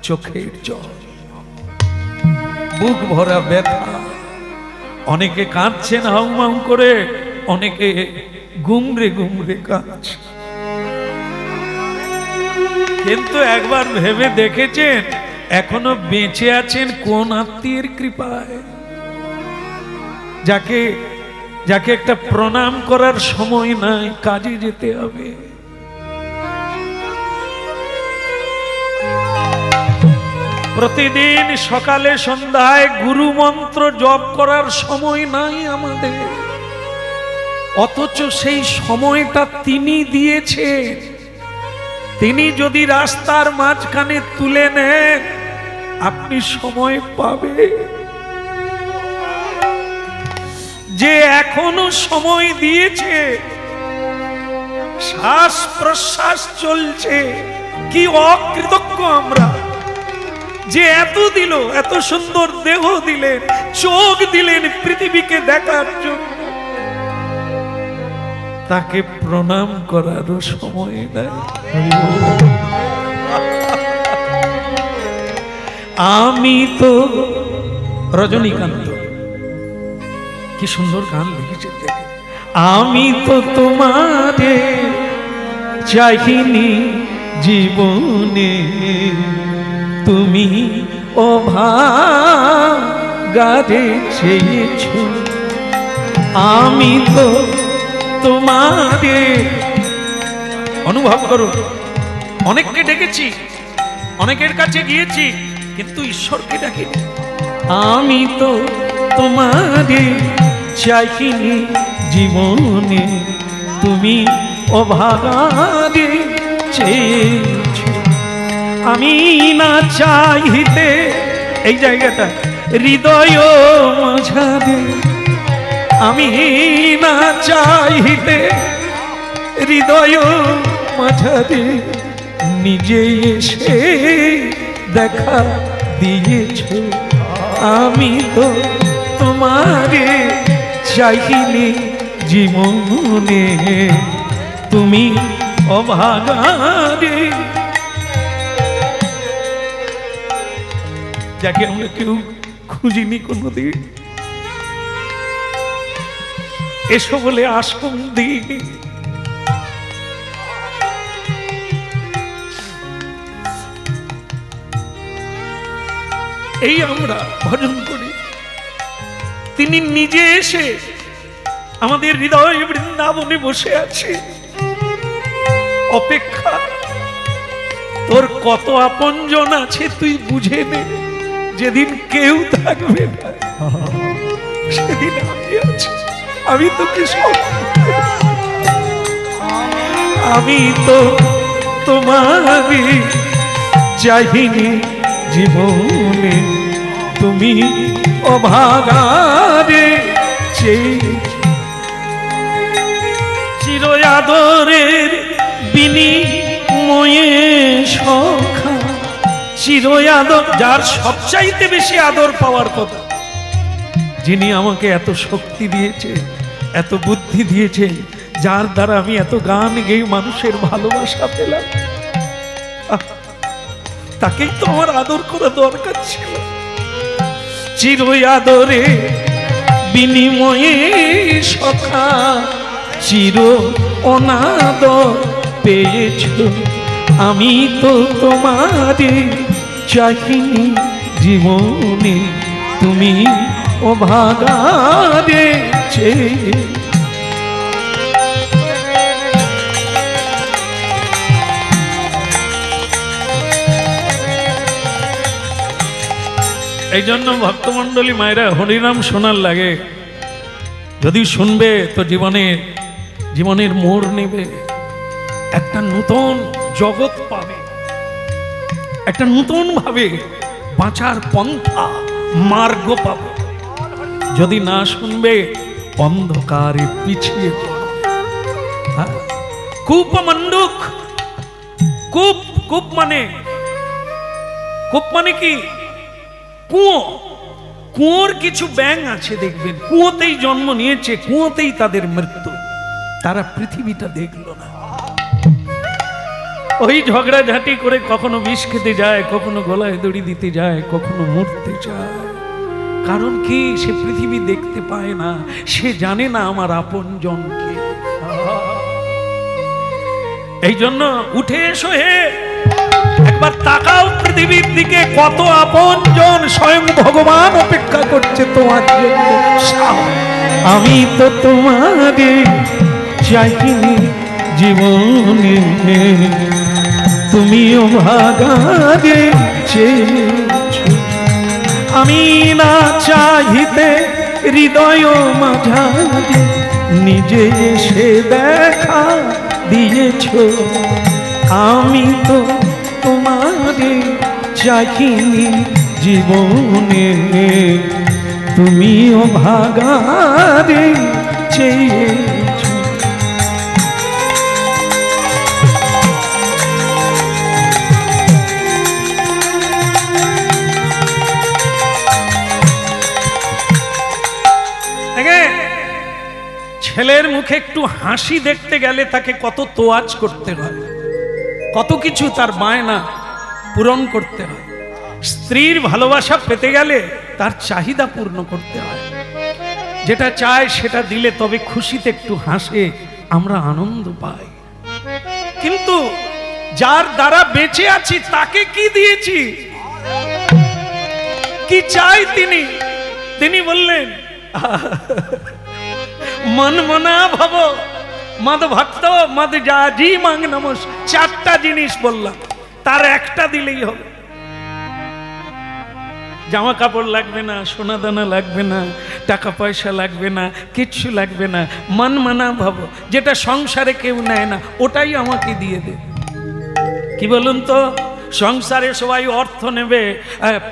চোখের জল, বুক ভরা ব্যথা। অনেকে কাঁদছেন হাউমাউ করে, অনেকে গুমরে গুমরে কাঁদছে। কিন্তু একবার ভেবে দেখেছেন এখনো বেঁচে আছেন কোন আত্মীয়ের কৃপায়? যাকে যাকে একটা প্রণাম করার সময় নাই, কাজে যেতে হবে। প্রতিদিন সকালে সন্ধ্যায় গুরু মন্ত্র জপ করার সময় নাই আমাদের, অথচ সেই সময়টা তিনি দিয়েছেন। তিনি যদি রাস্তার মাঝখানে তুলে নেন, আপনি সময় পাবে। যে এখনো সময় দিয়েছে, শ্বাস প্রশ্বাস চলছে, কি অকৃতজ্ঞ আমরা। যে এত দিল, এত সুন্দর দেহ দিলেন, চোখ দিলেন পৃথিবীকে দেখার জন্য, তাকে প্রণাম করারও সময় নাই। আমি তো রজনীকান্ত কি সুন্দর গান লিখেছে দেখে। আমি তো তোমারে চাইনি জীবনে, তুমি অভাগারে চেয়েছো। আমি তো তোমারে, অনুভব করো, অনেককে ডেকেছি, অনেকের কাছে গিয়েছি, কিন্তু ঈশ্বরকে ডাকিনি। আমি তো তোমারে চাইনি জীবনে, তুমি অভাগারে চেয়েছো। আমি না চাইতে, এই জায়গাটা হৃদয় মাঝারে, আমি না চাইতে হৃদয় মাঝারে নিজে এসে দেখা দিয়েছ। আমি তো তোমারে চাইনি জীবনে, তুমি অভাগারে। যাকে আমরা কেউ খুঁজিনি কোনোদিন, এসো বলে আশ্রম দিইনি, এই আমরা ভজন করি। তিনি নিজে এসে আমাদের হৃদয় বৃন্দাবনে বসে আছে, অপেক্ষা। তোর কত আপনজন আছে তুই বুঝে নে, যেদিন কেউ থাকবে না সেদিন আমি আছি। আমি তোকে সব, আমি তো তোমারে চাইনি জীবনে, তুমি অভাগারে চেয়েছো। চির আদরের বিনিময়ে সখা, চির আদর, যার সবচাইতে বেশি আদর পাওয়ার কথা, যিনি আমাকে এত শক্তি দিয়েছে, এত বুদ্ধি দিয়েছে, যার দ্বারা আমি এত গান গেয়ে মানুষের ভালোবাসা পেলাম, তাকেই তো আমার আদর করা দরকার ছিল। চির আদরে বিনিময়ে সখা, চির অনাদর পেয়েছ। আমি তো তোমারে চাইনি জীবনে, তুমি অভাগারে চেয়েছ। এই জন্য ভক্তমণ্ডলী মায়েরা হরিনাম শোনার লাগে, যদি শুনবে তো জীবনের মোড় নেবে, একটা নতুন জগৎ পাবে, একটা নতুন ভাবে বাঁচার পন্থা মার্গ পাবে। যদি না শুনবে অন্ধকারে পিছিয়ে কূপ মণ্ডুক, কূপ কূপ মানে কি? কুয়ো। কুয়োর কিছু ব্যাঙ আছে দেখবেন, কুয়োতেই জন্ম নিয়েছে, কুয়োতেই তাদের মৃত্যু। তারা পৃথিবীটা দেখলো না। ওই ঝগড়াঝাটি করে কখনো বিষ খেতে যায়, কখনো গলায় দড়ি দিতে যায়, কখনো মরতে যায়। কারণ কি? সে পৃথিবী দেখতে পায় না, সে জানে না আমার আপন জনকে। এই জন্য উঠে এসো হে, একবার তাকাও পৃথিবীর দিকে, কত আপন জন স্বয়ং ভগবান অপেক্ষা করছে তোমার জন্য। আমি তো তোমারে চাইনি জীবনে, তুমিও ভাগারে চেয়েছো। আমি না চাহিতে হৃদয় মাঝারে নিজে এসে দেখা দিয়েছো। আমি তো তোমারে চাইনি জীবনে, তুমিও ভাগারে চেয়েছো। ছেলের মুখে একটু হাসি দেখতে গেলে তাকে কত তোয়াজ করতে হয়, কত কিছু তার বায়না পূরণ করতে হয়। স্ত্রীর ভালোবাসা পেতে গেলে তার চাহিদা পূর্ণ করতে হয়। যেটা চায় সেটা দিলে তবে খুশিতে একটু হাসে, আমরা আনন্দ পাই। কিন্তু যার দ্বারা বেঁচে আছি তাকে কি দিয়েছি, কি চাই তিনি বললেন মন মনা ভব মদ ভক্ত মদ যাজি মাং নমস। চারটা জিনিস বললাম, তার একটা দিলেই হবে। জামা কাপড় লাগবে না, সোনা দানা লাগবে না, টাকা পয়সা লাগবে না, কিচ্ছু লাগবে না। মন মানা ভব, যেটা সংসারে কেউ নেয় না ওটাই আমাকে দিয়ে দে। কি বলুন তো? সংসারে সবাই অর্থ নেবে,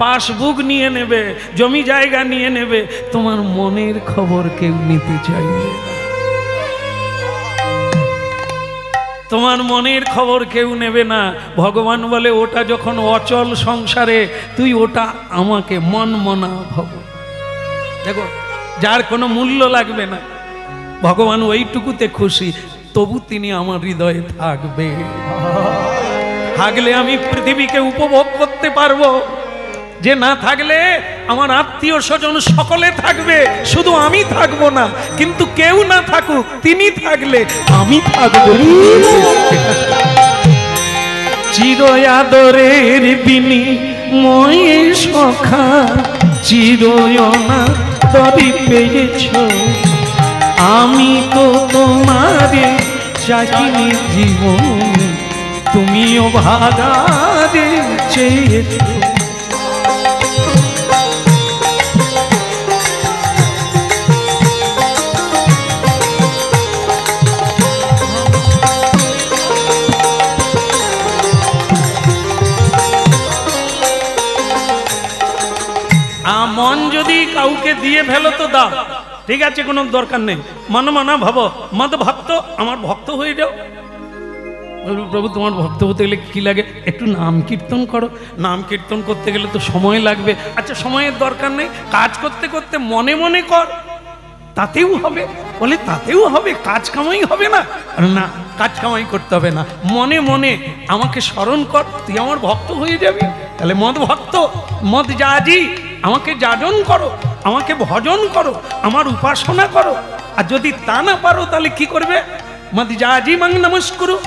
পাসবুক নিয়ে নেবে, জমি জায়গা নিয়ে নেবে, তোমার মনের খবর কেউ নিতে চাইবে না। তোমার মনের খবর কেউ নেবে না। ভগবান বলে ওটা যখন অচল সংসারে, তুই ওটা আমাকে মন মনা ভব। দেখো, যার কোনো মূল্য লাগবে না, ভগবান ওইটুকুতে খুশি, তবু তিনি আমার হৃদয়ে থাকবে। থাকলে আমি পৃথিবীকে উপভোগ করতে পারবো। যে না থাকলে আমার আত্মীয় স্বজন সকলে থাকবে, শুধু আমি থাকবো না। কিন্তু কেউ না থাকুক, তিনি থাকলে আমি থাকবো। চির আদরের বিনিময়ে সখা চিরয়না তরি পেয়েছ। আমি তো তোমারে চাইনি জীবনে, তুমিও ভাগারে চেয়েছ। মন যদি কাউকে দিয়ে ফেলো তো দাও, ঠিক আছে, কোনো দরকার নেই। মন মানা ভাব মদ ভক্ত, আমার ভক্ত হয়ে যাও। বলবো প্রভু তোমার ভক্ত হতে গেলে কি লাগে? একটু নাম কীর্তন করো। নাম কীর্তন করতে গেলে তো সময় লাগবে। আচ্ছা, সময়ের দরকার নেই, কাজ করতে করতে মনে মনে কর, তাতেও হবে। বলে তাতেও হবে, কাজ কামাই হবে না? না, কাজ কামাই করতে হবে না, মনে মনে আমাকে স্মরণ কর, তুই আমার ভক্ত হয়ে যাবি। তাহলে মদ ভক্ত মদ যাজি, আমাকে যাজন করো, আমাকে ভজন করো, আমার উপাসনা করো। আর যদি তা না পারো তাহলে কি করবে? মদ যাজি মাং নমস্কুরু।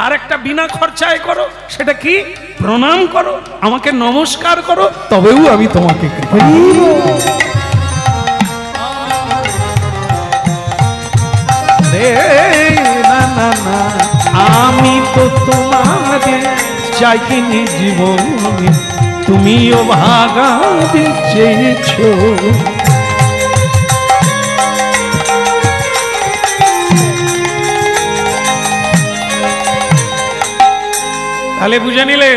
আর একটা বিনা খরচায় করো, সেটা কি? প্রণাম করো, আমাকে নমস্কার করো, তবেও আমি তোমাকে আমি তো তোমাকে চাইনি জীবনে, তুমিও ভাগাতে চেয়েছো। তাহলে বুঝে নিলে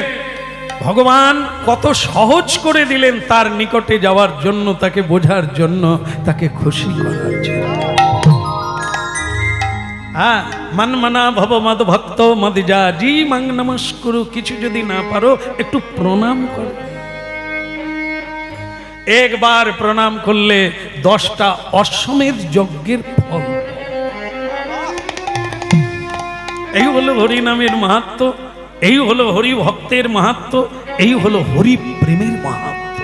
ভগবান কত সহজ করে দিলেন তার নিকটে যাওয়ার জন্য, তাকে বোঝার জন্য, তাকে খুশি করার জন্য। হ্যাঁ, মন মনা ভব মদ ভক্ত মদ যাজি মাং নমস্কুরু। কিছু যদি না পারো একটু প্রণাম করো। একবার প্রণাম করলে 10টা অশ্বমেধ যজ্ঞের ফল। এই বলল হরিনামের মাহাত্ম্য। এই হলো হরি ভক্তের মাহাত্ম্য, এই হলো হরি প্রেমের মাহাত্ম্য।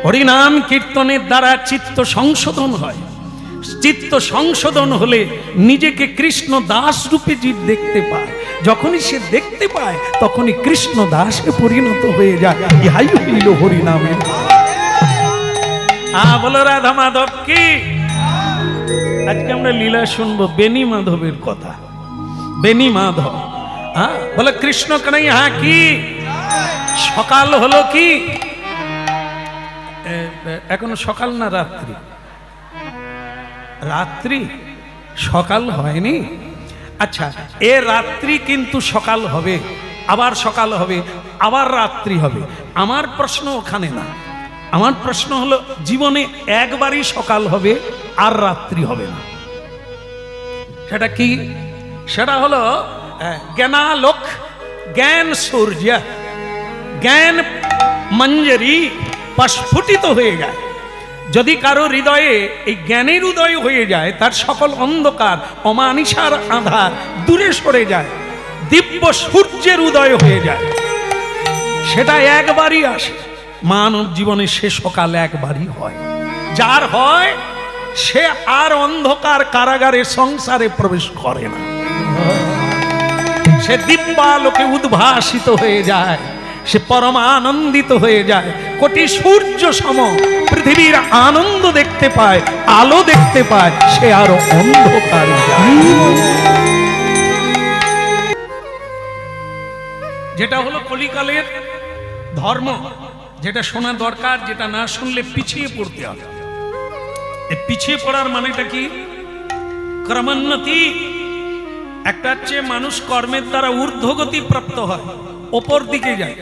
হরিনাম কীর্তনের দ্বারা চিত্ত সংশোধন হয়। চিত্ত সংশোধন হলে নিজেকে কৃষ্ণ দাস রূপে জীব দেখতে পায়। যখনই সে দেখতে পায় তখনই কৃষ্ণ দাসে পরিণত হয়ে যায়। ইহাই হইল হরিনামের। বলো রাধা মাধব কি। আজকে আমরা লীলা শুনবো বেনি মাধবের কথা। বেনি মাধব বলে কৃষ্ণ কানাইয়া কি। সকাল হলো কি, এখন সকাল না রাত্রি? রাত্রি, সকাল হয়নি। আচ্ছা, এ রাত্রি কিন্তু সকাল হবে, আবার সকাল হবে, আবার রাত্রি হবে। আমার প্রশ্ন ওখানে না, আমার প্রশ্ন হলো জীবনে একবারই সকাল হবে আর রাত্রি হবে না। সেটা কি? সেটা হলো জ্ঞানালোক, জ্ঞান সূর্য, জ্ঞান মঞ্জরি প্রস্ফুটিত হয়ে যায়। যদি কারো হৃদয়ে এই জ্ঞানের উদয় হয়ে যায়, তার সকল অন্ধকার অমানিসার আধার দূরে সরে যায়, দিব্য সূর্যের উদয় হয়ে যায়। সেটা একবারই আসে মানব জীবনে, সে সকাল একবারই হয়। যার হয় সে আর অন্ধকার কারাগারে সংসারে প্রবেশ করে না, সে দিব্যালোকে উদ্ভাসিত হয়ে যায়, সে পরমানন্দিত হয়ে যায়। কোটি সূর্য সম পৃথিবীর আনন্দ দেখতে পায়, আলো দেখতে পায়, সে আরো অন্ধকারে যায়। যেটা হলো কলিকালের ধর্ম, যেটা শোনা দরকার, যেটা না শুনলে পিছিয়ে পড়তে হবে। পিছিয়ে পড়ার মানেটা কি? ক্রমোন্নতি। একটা হচ্ছে মানুষ কর্মের দ্বারা ঊর্ধ্বগতি প্রাপ্ত হয়, ওপর দিকে যায়,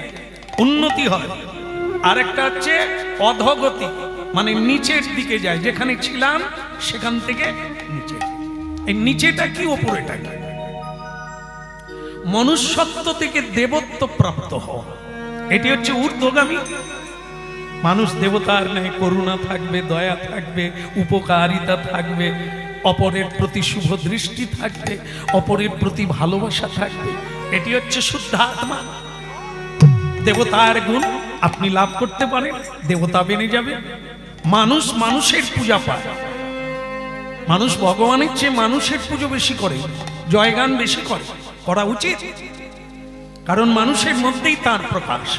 উন্নতি হয়। আরেকটা হচ্ছে অধোগতি, মানে নিচের দিকে যায়, যেখানে ছিলাম সেখান থেকে নিচে। এই নিচেটা কি, ওপরেটা কি? মনুষ্যত্ব থেকে দেবত্ব প্রাপ্ত হওয়া, এটি হচ্ছে ঊর্ধ্বগামী। মানুষ দেবতার ন্যায় করুণা থাকবে, দয়া থাকবে, উপকারিতা থাকবে, অপরের প্রতি শুভ দৃষ্টি থাকবে, অপরের প্রতি ভালোবাসা থাকবে। এটি হচ্ছে শুদ্ধ আত্মা। দেবতার গুণ আপনি লাভ করতে পারেন, দেবতা বেনে যাবে। মানুষ মানুষের পূজা পায়, মানুষ ভগবানের চেয়ে মানুষের পুজো বেশি করে, জয়গান বেশি করে, করা উচিত, কারণ মানুষের মধ্যেই তার প্রকাশ।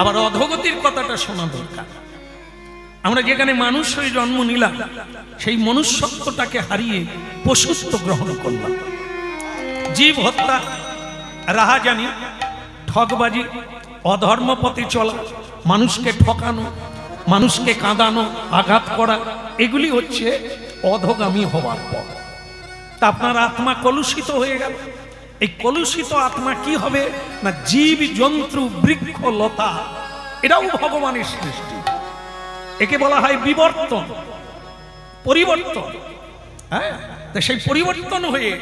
আবার অধোগতির কথাটা শোনা দরকার। আমরা যেখানে মানুষ হয়ে জন্ম নিলাম, সেই মনুষ্যত্বটাকে হারিয়ে পশুত্ব গ্রহণ করলাম। জীব হত্যা, রাহাজানি, ঠকবাজি, অধর্ম পথে চলা, মানুষকে ঠকানো, মানুষকে কাঁদানো, আঘাত করা, এগুলি হচ্ছে অধোগামী হওয়ার পর। তা আপনার আত্মা কলুষিত হয়ে গেল। এই কলুষিত আত্মা কি হবে না, জীব জন্তু বৃক্ষ লতা এটাও ভগবানের সৃষ্টি। একে বলা হয় বিবর্তন, পরিবর্তন। হ্যাঁ, তো সেই পরিবর্তন হয়ে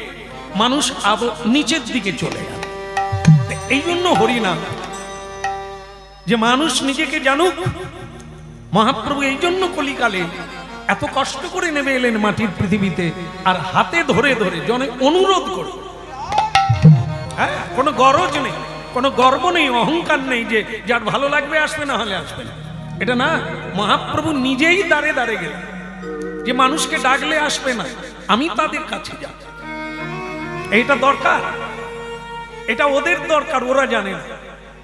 মানুষ নিচের দিকে চলে গেল। এই জন্য হরিনাম, যে মানুষ নিজেকে জানুক। মহাপ্রভু এই জন্য কলিকালে এত কষ্ট করে নেমে এলেন মাটির পৃথিবীতে, আর হাতে ধরে ধরে জনে অনুরোধ করে। হ্যাঁ, কোনো গরজ নেই, কোনো গর্ব নেই, অহংকার নেই যে যার ভালো লাগবে আসবে, না হলে আসবে না, এটা না। মহাপ্রভু নিজেই দাঁড়ে দাঁড়ে গেলেন যে মানুষকে ডাকলে আসবে না, আমি তাদের কাছে যাব। এইটা দরকার, এটা ওদের দরকার, ওরা জানে না।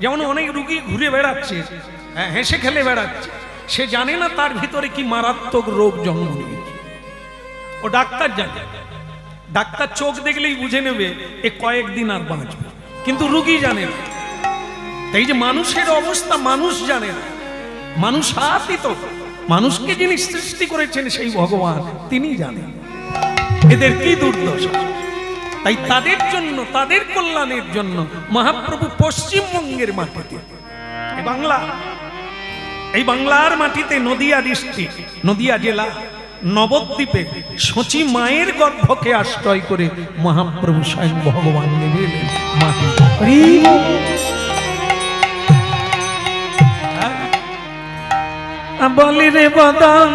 যেমন অনেক রুগী ঘুরে বেড়াচ্ছে, হেসে খেলে বেড়াচ্ছে, সে জানে না তার ভিতরে কি মারাত্মক রোগ জন্ম নিয়েছে। ও ডাক্তার জানে, ডাক্তার চোখ দেখলেই বুঝে নেবে এ কয়েকদিন আর বাঁচবে, কিন্তু রুগী জানে না। তাই যে মানুষের অবস্থা মানুষ জানে না, মানুষ আতীত, মানুষকে যিনি সৃষ্টি করেছেন সেই ভগবান তিনি জানেন এদের কি দুর্দশা। তাই তাদের জন্য, তাদের কল্যাণের জন্য মহাপ্রভু পশ্চিমবঙ্গের মাটিতে, এই বাংলার মাটিতে নদিয়া ডিস্ট্রিক্ট, নদিয়া জেলা, নবদ্বীপে সচি মায়ের গর্ভকে আশ্রয় করে মহাপ্রভু স্বয়ং ভগবান নেমে এলেন। বলি রে বদন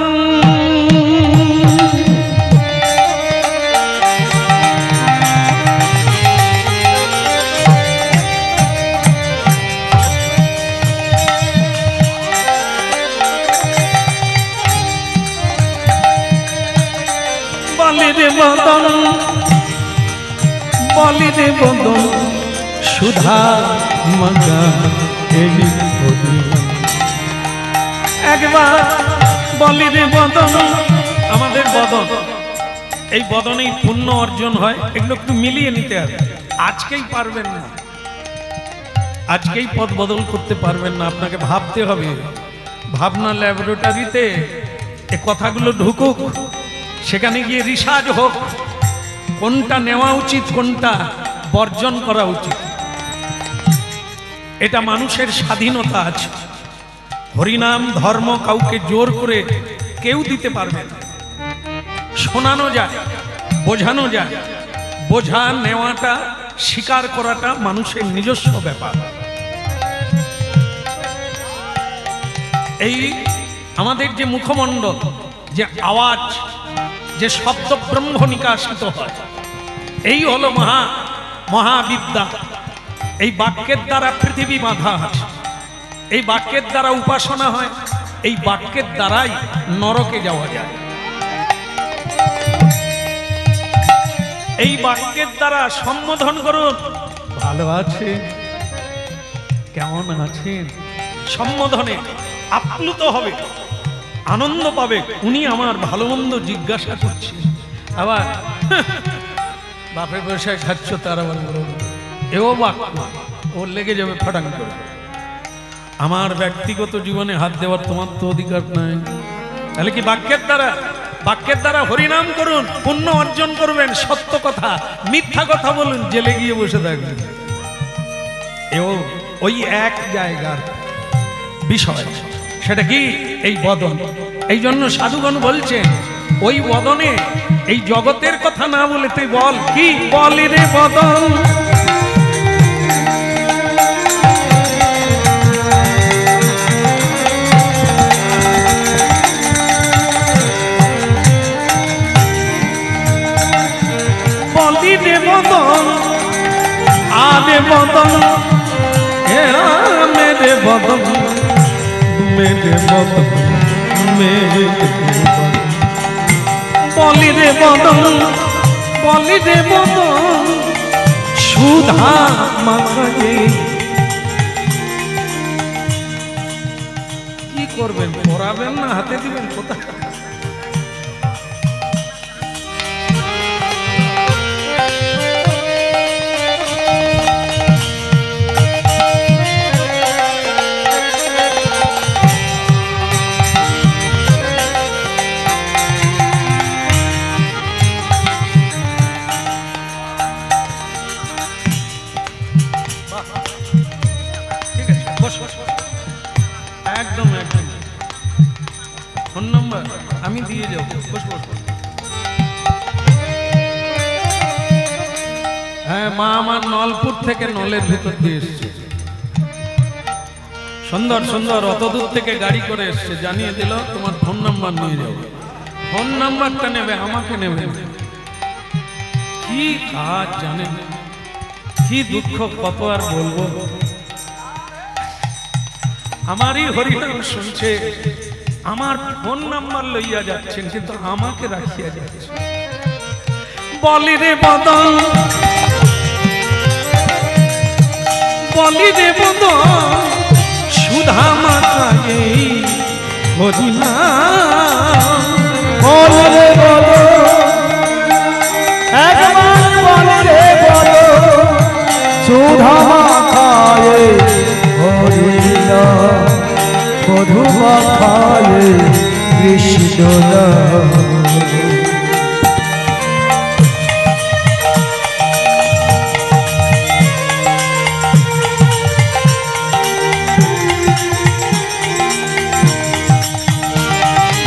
বলি রে বদন সুধা মাখা এই বদন। একবার বলি রে বদন, আমাদের বদন, এই বদনেই পুণ্য অর্জন হয়। এগুলো একটু মিলিয়ে নিতে হবে। আজকেই পারবেন না, আজকেই পথ বদল করতে পারবেন না, আপনাকে ভাবতে হবে। ভাবনা ল্যাবরেটরিতে এ কথাগুলো ঢুকুক, সেখানে গিয়ে রিসার্চ হোক, কোনটা নেওয়া উচিত কোনটা বর্জন করা উচিত। এটা মানুষের স্বাধীনতা আছে। হরিনাম ধর্ম কাউকে জোর করে কেউ দিতে পারবে না। শোনানো যায়, বোঝানো যায়, বোঝা নেওয়াটা স্বীকার করাটা মানুষের নিজস্ব ব্যাপার। এই আমাদের যে মুখমণ্ডল, যে আওয়াজ, যে শব্দ ব্রহ্ম নিকাশিত হয়, এই হলো মহাবিদ্যা। এই বাক্যের দ্বারা পৃথিবী বাঁধা আছে, এই বাক্যের দ্বারা উপাসনা হয়, এই বাক্যের দ্বারাই নরকে যাওয়া যায়। এই বাক্যের দ্বারা সম্বোধন করুন, ভালো আছে, কেমন আছেন, সম্বোধনে আপ্লুত হবে, আনন্দ পাবে। উনি আমার ভালো মন্দ জিজ্ঞাসা করছেন। আবার বাপের পয়সায় খাচ্ছ, তার আবার এও বাক্য ওর লেগে যাবে ফাটাং করে। আমার ব্যক্তিগত জীবনে হাত দেওয়ার তোমার তো অধিকার নাই। তাহলে কি বাক্যের দ্বারা, বাক্যের দ্বারা হরিনাম করুন, পুণ্য অর্জন করবেন। সত্য কথা, মিথ্যা কথা বলুন, জেলে গিয়ে বসে থাকবেন। এও ওই এক জায়গার বিষয়। সেটা কি? এই বদন। এই জন্য সাধুগণ বলছেন ওই বদনে এই জগতের কথা না বলে তুই বল, কি বলি রে বদন। বলি রে বদন, আরে বদন, মেরে বদন, মেরে বদন, মেরে বদন। বলি রে বদন, বলি রে বদন সুধা মাখায়ে। কি করবেন? পড়াবেন না হাতে দিবেন? কোথায়? একদম একদম ফোন নাম্বার আমি দিয়ে যাবো। হ্যাঁ, মা আমার নলপুর থেকে নলের ভিতর দিয়ে এসছে। সুন্দর সুন্দর অত দূর থেকে গাড়ি করে এসছে, জানিয়ে দিল তোমার ফোন নাম্বার নিয়ে যাবো। ফোন নাম্বারটা নেবে, আমাকে নেবে। কি কাজ জানেন, কি দুঃখ, কত আর বলবো। আমারই হরিনাম শুনছে, আমার ফোন নাম্বার লইয়া যাচ্ছেন, কিন্তু আমাকে রাখিয়া যাচ্ছে। বলি রে বদন, বলি রে বদন সুধা মাখায়ে হরিনাম। বলি রে বদন, একবার বলি রে বদন সুধা মাখায়ে হরিনাম। মধু মাখায়ে কৃষ্ণ নাম।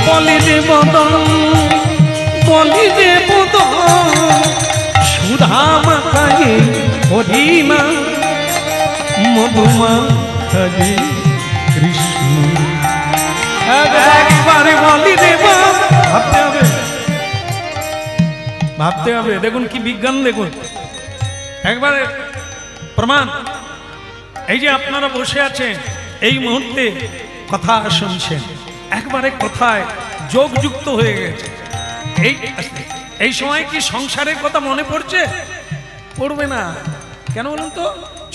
বলি রে বদন, বলি রে বদন সুধা মাখায়ে হরিনাম। মধু মাখায়ে কৃষ্ণ। একবারে বলি রে বদন, ভাবতে হবে, ভাবতে হবে। দেখুন কি বিজ্ঞান, দেখুন একবারে প্রমাণ। এই যে আপনারা বসে আছেন, এই মুহূর্তে কথা শুনছেন, একবারে কথায় যোগ যুক্ত হয়ে গেছে। এই সময় কি সংসারের কথা মনে পড়ছে? পড়বে না। কেন বলুন তো?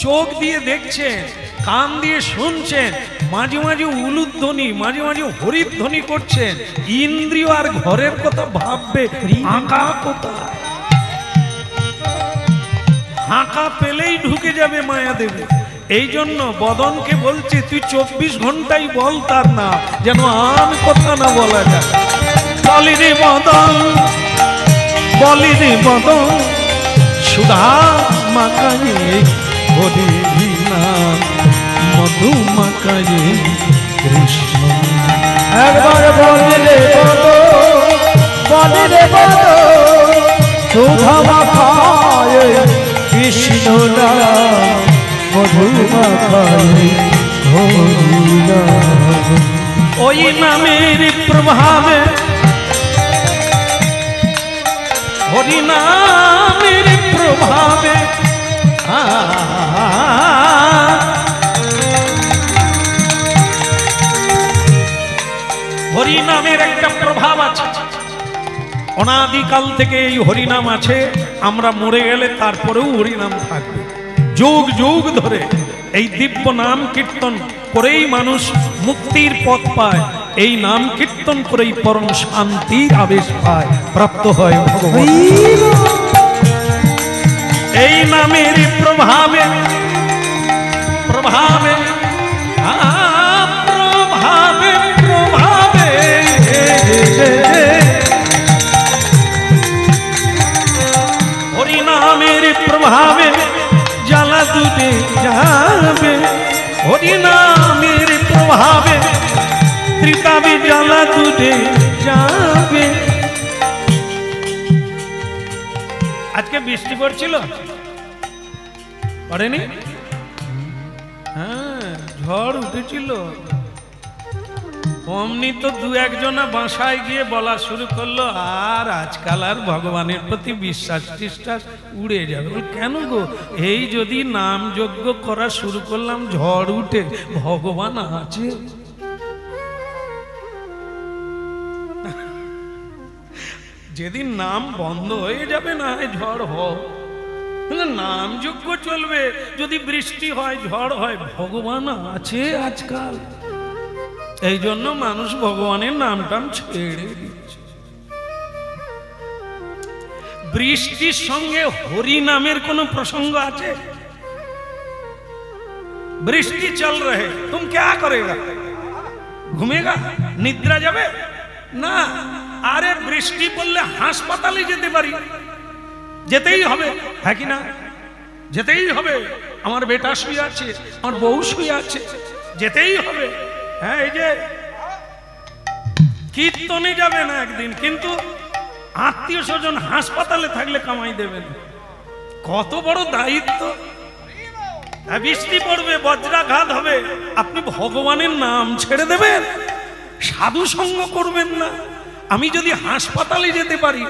চোখ দিয়ে দেখছেন, কান দিয়ে শুনছেন, মাঝে মাঝে উলুধ্বনি, মাঝে মাঝে হরিধ্বনি করছেন, ইন্দ্রিয় আর ঘরের কথা ভাববে। ফাঁকা কোথায়? ফাঁকা পেলেই ঢুকে যাবে মায়া দেবে। এই জন্য বদনকে বলছে তুই 24 ঘন্টাই বল তার না, যেন আর কথা না বলা যায়। বলি রে বদন, বলি রে বদন, সুধা মাকায়ে হরি নাম, মধু মাকায়ে কৃষ্ণ। একবার বলি রে বদন, সুধা মাকায়ে কৃষ্ণ নাম, মধু মাকায়ে হরি নাম। ওই নামের প্রভাবে, হরি নামের প্রভাবে হরি নামের একটা প্রভাব আছে। অনাদিকাল থেকে এই হরিনাম আছে। আমরা মরে গেলে তারপরেও হরিনাম থাকবে। যুগ যুগ ধরে এই দিব্য নাম কীর্তন করেই মানুষ মুক্তির পথ পায়। এই নাম কীর্তন করেই পরম শান্তির আবেশ পায়, প্রাপ্ত হয় ভগবান। এই নামের প্রভাবে প্রভাবে প্রভাবে প্রভাবে হরি নামের প্রভাবে জ্বালা দূরে যাবে। হরি নামের প্রভাবে ত্রিতাবে জ্বালা দূরে যাবে। আজকে বৃষ্টি পড়ছিল? পড়েনি? হ্যাঁ, ঝড় উঠেছিল। অমনি তো দু একজনা বাসায় গিয়ে বলা শুরু করলো, আর আজকাল আর ভগবানের প্রতি বিশ্বাস টিশ্বাস উড়ে যাবে। কেন গো? এই যদি নাম যজ্ঞ করা শুরু করলাম, ঝড় উঠে, ভগবান আছে? যেদিন নাম বন্ধ হয়ে যাবে, না ঝড় হোক, নাম যজ্ঞ চলবে। যদি বৃষ্টি হয়, ঝড় হয়, ভগবান আছে আজকাল। এই জন্য মানুষ ভগবানের নামটাম ছেড়ে দিচ্ছে। বৃষ্টির সঙ্গে হরি নামের কোন প্রসঙ্গ আছে? বৃষ্টি চল রহে, তুম ক্যা করেগা? ঘুমেগা? নিদ্রা যাবে না। আরে বৃষ্টি পড়লে হাসপাতালে যেতে পারি, যেতেই হবে, হ্যাঁ কি না? যেতেই হবে। আমার বেটা শুয়ে আছে, আমার বউ শুয়ে আছে, যেতেই হবে। হ্যাঁ, এই যে কীর্তনে যাবে না একদিন, কিন্তু আত্মীয় স্বজন হাসপাতালে থাকলে কামাই দেবেন। কত বড় দায়িত্ব! বৃষ্টি পড়বে, বজ্রাঘাত হবে, আপনি ভগবানের নাম ছেড়ে দেবেন? সাধু সঙ্গ করবেন না? আমি যদি হাসপাতালে যেতে পারি,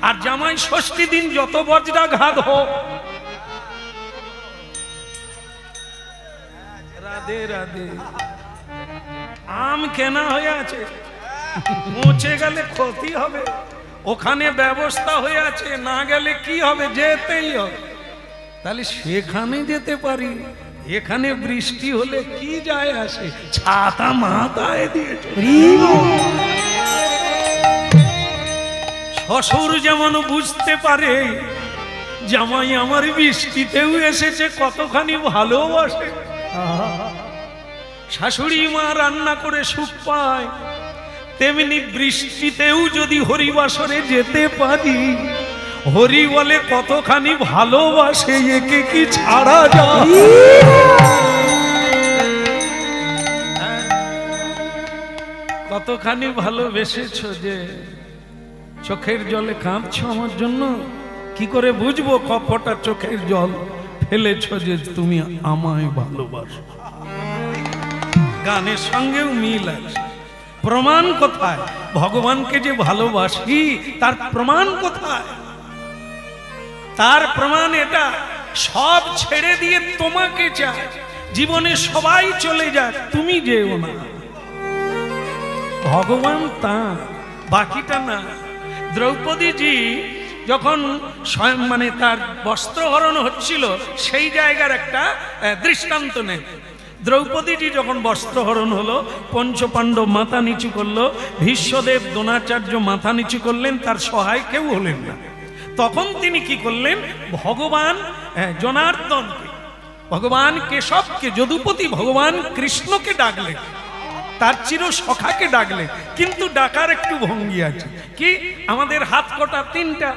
আর জামাই ষষ্ঠী দিন যত বজ্রাঘাত হোক, রাধে রাধে, আম কেনা হয়ে আছে, পৌঁছে গেলে ক্ষতি হবে, ওখানে ব্যবস্থা হয়ে আছে, না গেলে কি হবে? যেতেই হবে। তাহলে সেখানে যেতে পারি, এখানে বৃষ্টি হলে কি যায় আসে? ছাতা মাথায় দিয়েছে। শ্বশুর যেমন বুঝতে পারে জামাই আমার বৃষ্টিতেও এসেছে, কতখানি ভালোবাসে, শাশুড়ি মা রান্না করে সুখ পায়, তেমনি বৃষ্টিতেও যদি হরিবাসরে যেতে পারি, হরি বলে কতখানি ভালোবাসে, একে কি ছাড়া যায়? কতখানি ভালোবেসেছ যে চোখের জলে কাঁদছ আমার জন্য। কি করে বুঝবো কপটা চোখের জল ফেলেছ যে তুমি আমায় ভালোবাসো? গানের সঙ্গেও মিল আছে। প্রমাণ কোথায়? ভগবানকে যে ভালোবাসি তার প্রমাণ কোথায়? তার প্রমাণ এটা, সব ছেড়ে দিয়ে তোমাকে চায়, জীবনে সবাই চলে যায়, তুমি যেও না। ভগবান তা, বাকিটা না। দ্রৌপদীজি যখন স্বয়ং মানে তার বস্ত্রহরণ হচ্ছিল সেই জায়গার একটা দৃষ্টান্ত নেই। দ্রৌপদীজি যখন বস্ত্রহরণ হলো, পঞ্চপাণ্ডব মাথা নিচু করলো, ভীষ্মদেব দ্রোণাচার্য মাথা নিচু করলেন, তার সহায় কেউ হলেন না। তখন তিনি কি করলেন, ভগবান জনার্দনকে, ভগবান কেশবকে, যদুপতি ভগবান কৃষ্ণকে ডাকলেন, তার চির সখাকে ডাকলেন। কিন্তু ডাকার একটু ভঙ্গি আছে, কি আমাদের হাত কটা? 3টা।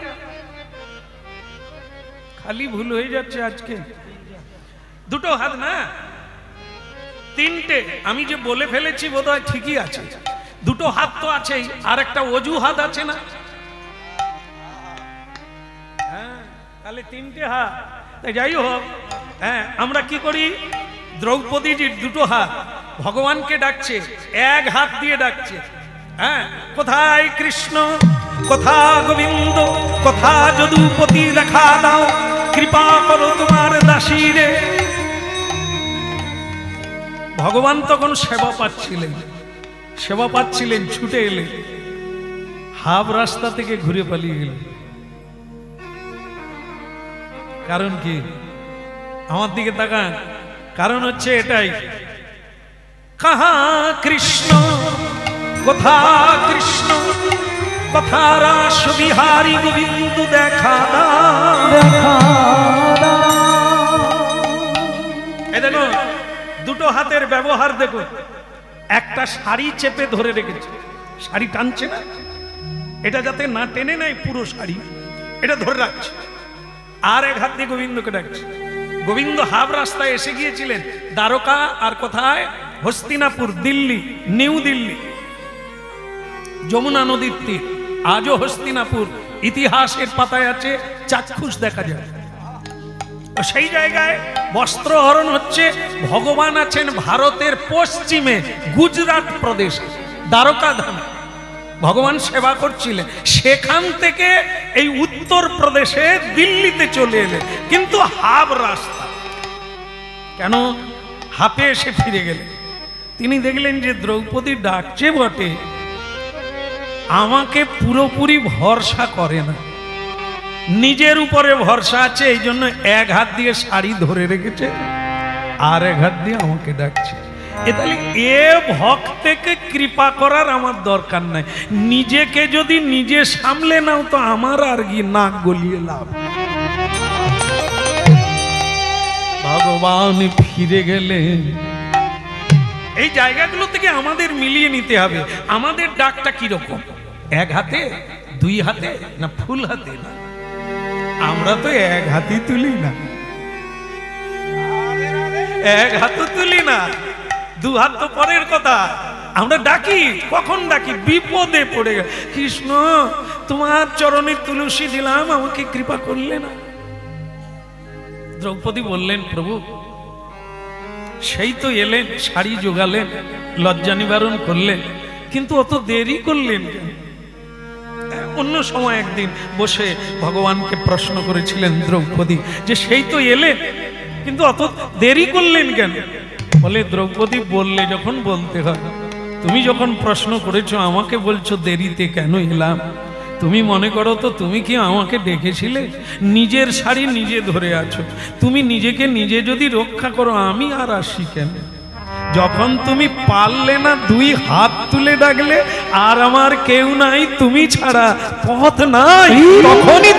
খালি ভুল হয়ে যাচ্ছে আজকে, 2টো হাত না, 3টে। আমি যে বলে ফেলেছি বোধহয় ঠিকই আছে, 2টো হাত তো আছেই, আর একটা অজু হাত আছে না? হ্যাঁ, তাহলে 3টে হাত। তাই যাই হোক, হ্যাঁ, আমরা কি করি, দ্রৌপদীজির 2টো হাত ভগবানকে ডাকছে, এক হাত দিয়ে ডাকছে। হ্যাঁ, কোথায় কৃষ্ণ, কোথা গোবিন্দ, কোথা যদুপতি, দেখা দাও, কৃপা করো তোমার দাসীরে। ভগবান তখন সেবা পাচ্ছিলেন, ছুটে এলেন, হাফ রাস্তা থেকে ঘুরে পালিয়ে গেলেন। কারণ কি? আমার দিকে তাকান, কারণ হচ্ছে এটাই, কাহা কৃষ্ণ, কোথা কৃষ্ণ, কোথা রাস বিহারী গোবিন্দ, দেখা দাও। এই দেখো 2টো হাতের ব্যবহার দেখো, একটা শাড়ি চেপে ধরে রেখেছে, শাড়ি টানছে না, এটা যাতে না টেনে নেয় পুরো শাড়ি, এটা ধরে রাখছে, আর এক হাত দিয়ে গোবিন্দকে ডাকছে। গোবিন্দ হাফ রাস্তায় এসে গিয়েছিলেন, দ্বারকা আর কোথায়, হস্তিনাপুর, দিল্লি, নিউ দিল্লি, যমুনা নদীর তীর। আজও হস্তিনাপুর ইতিহাসের পাতায় আছে, চাক্ষুষ দেখা যায়। সেই জায়গায় বস্ত্রহরণ হচ্ছে, ভগবান আছেন ভারতের পশ্চিমে গুজরাট প্রদেশে, দ্বারকা ধামে ভগবান সেবা করছিলেন। সেখান থেকে এই উত্তর প্রদেশে দিল্লিতে চলে এলেন, কিন্তু হাফ রাস্তা। কেন হাফে এসে ফিরে গেলেন? তিনি দেখলেন যে দ্রৌপদী ডাকছে বটে, আমাকে পুরোপুরি ভরসা করে না, নিজের উপরে ভরসা আছে, এই জন্য এক হাত দিয়ে শাড়ি ধরে রেখেছে, আর এক হাত দিয়ে আমাকে ডাকছে। তাহলে এ ভক্তকে কৃপা করার আমার দরকার নাই, নিজেকে যদি নিজে সামলে নাও তো আমার আর কি নাক গলিয়ে লাভ। ভগবান ফিরে গেলেন। এই জায়গাগুলো থেকে আমাদের মিলিয়ে নিতে হবে, আমাদের ডাকটা কিরকম, এক হাতে, 2 হাতে, না ফুল হাতে? না, আমরা তো এক হাতই তুলি না, এক হাতও তুলি না, 2 হাত তো পরের কথা। আমরা ডাকি, কখন ডাকি? বিপদে পড়ে গেল, কৃষ্ণ তোমার চরণে তুলসী দিলাম, আমাকে কৃপা করলে না। দ্রৌপদী বললেন, প্রভু সেই তো এলেন, শাড়ি জোগালেন, লজ্জা নিবারণ করলেন, কিন্তু অত দেরি করলেন কেন? অন্য সময় একদিন বসে ভগবানকে প্রশ্ন করেছিলেন দ্রৌপদী যে সেই তো এলেন, কিন্তু অত দেরি করলেন কেন? বলে, দ্রৌপদী বললে যখন বলতে হয়, তুমি যখন প্রশ্ন করেছো আমাকে বলছো দেরিতে কেন এলাম, তুমি মনে করো তো তুমি কি আমাকে ডেকেছিলে? নিজের শাড়ি নিজে ধরে আছো, তুমি নিজেকে নিজে যদি রক্ষা করো, আমি আর আসি কেন? যখন তুমি পারলে না 2 হাত তুলে ডাকলে, আর আমার কেউ নাই তুমি ছাড়া, পথ নাই, তখনই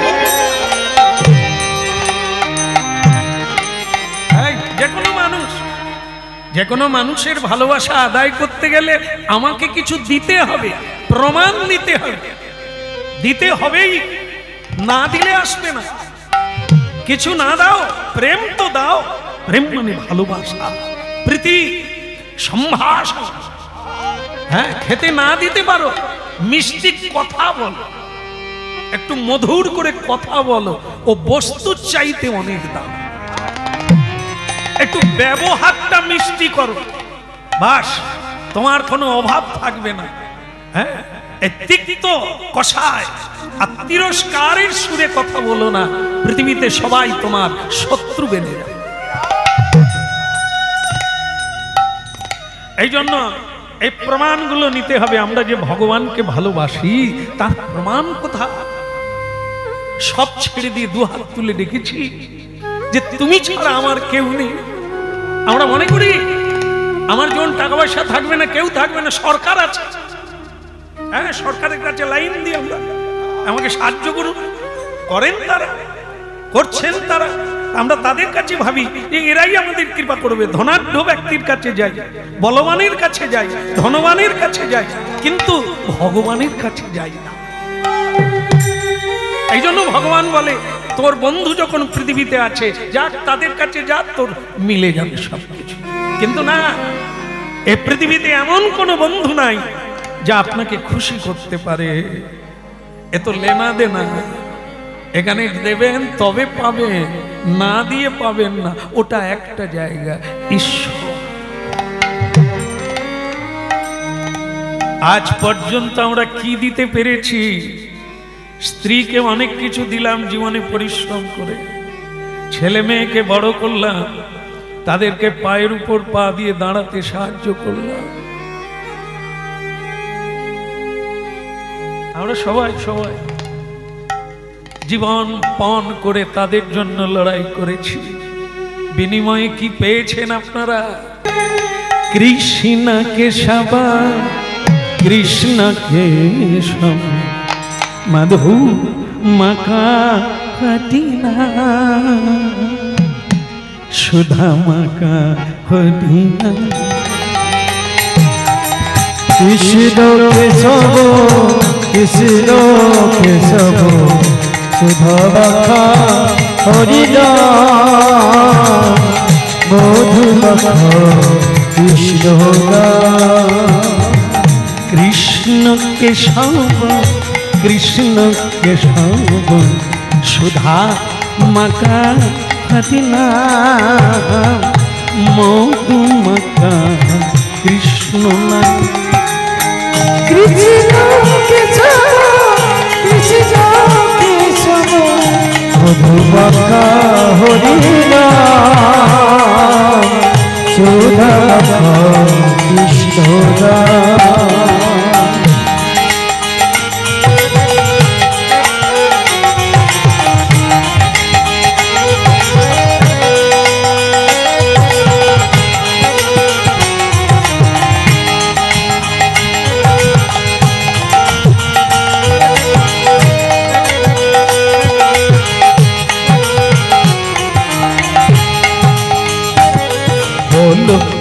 যে কোনো মানুষের ভালোবাসা আদায় করতে গেলে আমাকে কিছু দিতে হবে, প্রমাণ দিতে হবে, দিতে হবেই, না দিলে আসবে না। কিছু না দাও, প্রেম তো দাও, প্রেম মানে ভালোবাসা, প্রীতি, সম্ভাষণ। হ্যাঁ, খেতে না দিতে পারো, মিষ্টি কথা বলো, একটু মধুর করে কথা বলো, ও বস্তুর চাইতে অনেক দাম। একটু ব্যবহারটা মিষ্টি করো, বাস তোমার কোনো অভাব থাকবে না। হ্যাঁ, এই তিক্ত কষায় আর তিরস্কারের সুরে কথা বলো না, পৃথিবীতে সবাই তোমার শত্রু বেনে যাবে। এই জন্য এই প্রমাণগুলো নিতে হবে, আমরা যে ভগবানকে ভালোবাসি তার প্রমাণ কোথায়? সব ছেড়ে দিয়ে দু হাত তুলে ডেকেছি যে তুমি ছাড়া আমার কেউ নেই। আমরা মনে করি আমার যেমন টাকা পয়সা থাকবে না, কেউ থাকবে না, সরকার আছে। হ্যাঁ, সরকারের কাছে লাইন দিই আমরা, আমাকে সাহায্য করুন। করেন তারা, করছেন তারা, আমরা তাদের কাছে ভাবি যে এরাই আমাদের কৃপা করবে। ধনাঢ্য ব্যক্তির কাছে যাই, বলবানের কাছে যাই, ধনবানের কাছে যাই, কিন্তু ভগবানের কাছে যাই না। এই জন্য ভগবান বলে তোর বন্ধু যখন পৃথিবীতে আছে, যাক তাদের কাছে যা, তোর মিলে যাবে সবকিছু। কিন্তু না, এই পৃথিবীতে এমন কোনো বন্ধু নাই যা আপনাকে খুশি করতে পারে। এ তো লেনা দেনা, এখানে দেবেন তবে পাবেন, না দিয়ে পাবেন না। ওটা একটা জায়গা, ঈশ্বর। আজ পর্যন্ত আমরা কি দিতে পেরেছি? স্ত্রীকে অনেক কিছু দিলাম জীবনে পরিশ্রম করে, ছেলে মেয়েকে বড় করলাম, তাদেরকে পায়ের উপর পা দিয়ে দাঁড়াতে সাহায্য করলাম। আমরা সবাই সবাই জীবন পণ করে তাদের জন্য লড়াই করেছি। বিনিময়ে কি পেয়েছেন আপনারা? কৃষ্ণ কেশব কৃষ্ণ কেশব মধু মকা হটিনা সুধা মকা হটিনা কৃষ্ণ কেশব কৃষ্ণ কেশব সুধা মকা হরিনা মধু মকা কৃষ্ণ কৃষ্ণ কেশব কৃষ্ণ কেশব সুধা মকা হটিনা মধু মকা কৃষ্ণ না। কৃষ্ণ কেশব কৃষ্ণ কেশব মধু মকা হরিনা সুধা মকা কৃষ্ণ না।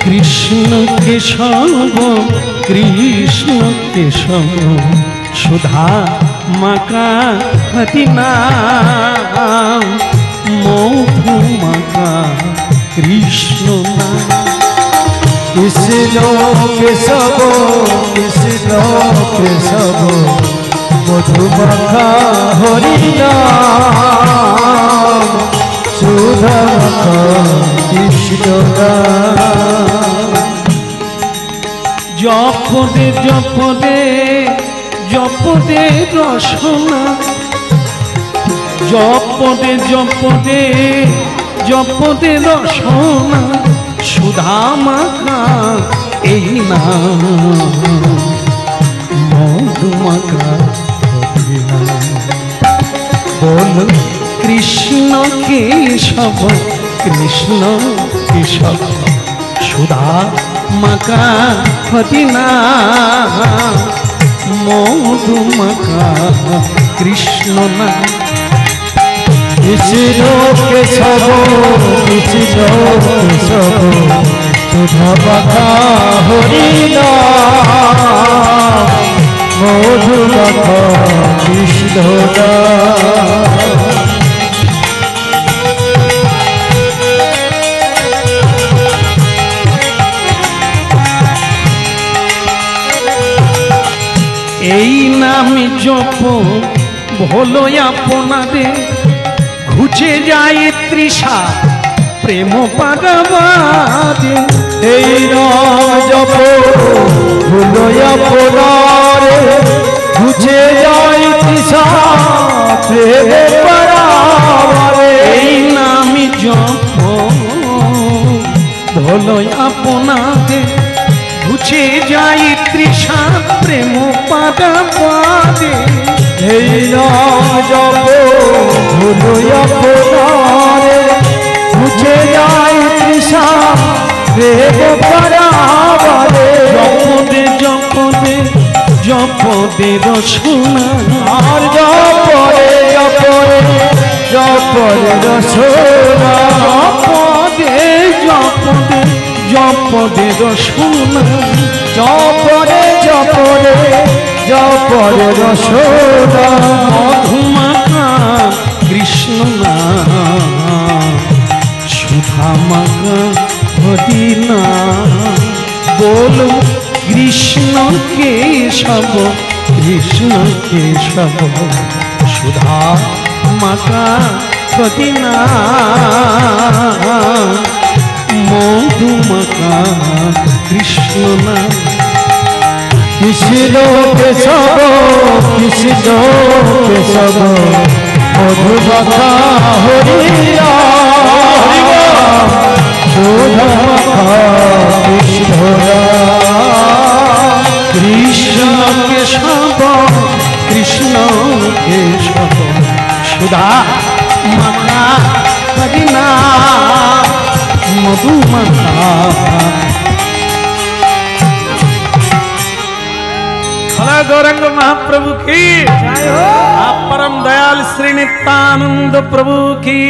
কৃষ্ণ কেশব কৃষ্ণ কেশব সুধা মকা হটিনা মধু মকা কৃষ্ণ না। কৃষ্ণ কেশব কৃষ্ণ কেশব মধু মকা হরিনা সুধা মকা কৃষ্ণ না। জপদে জপদে জপদে রসনা জপদে জপদে জপদে রসনা সুধা মাখা এই না মধু মাখা বল কৃষ্ণ কেশব কৃষ্ণ কেশব সুধা মকা হটিনা মধু মকা কৃষ্ণ না। কৃষ্ণ কেশব কৃষ্ণ কেশব সুধা মকা হরিনা মধু মকা কৃষ্ণ না। এই নামে জপ ভোলো আপনাদের ঘুচে যায় তৃষা প্রেম পাগাবাদে। এই নাম জপ ভুলো আপনারে ঘুচে যায় তৃষা প্রেম পাগাবাদে। এই নামে জপ ভোলো আপনাদের ঘুচে যায় তৃষা প্রেম পাগাবাদে। এই নাম জপ হলো আপনারে মুছে যায় তৃষা প্রেম পরাবরে জপদে জপদে জপদে রসনা আর জপরে জপরে জপরে রসনা জপদে জপদে জপদে রসনা জপরে জপরে জপরে রসনা মধুমাখা কৃষ্ণ নাম সুধা মাখা মদিনা বলো কৃষ্ণ কেশব কৃষ্ণ কেশব সুধা মাখা মদিনা মধুমাখা কৃষ্ণ নাম কৃষ্ণ কেশব কৃষ্ণ কেশব মধুমাখা হরিয়া সুধামাখা কৃষ্ণ কৃষ্ণ কেশব কৃষ্ণ কেশব সুধা মাখা মদিনা মধুমাখা। भला गौरंग महाप्रभु की आप परम दयाल श्री नित्यानंद प्रभु की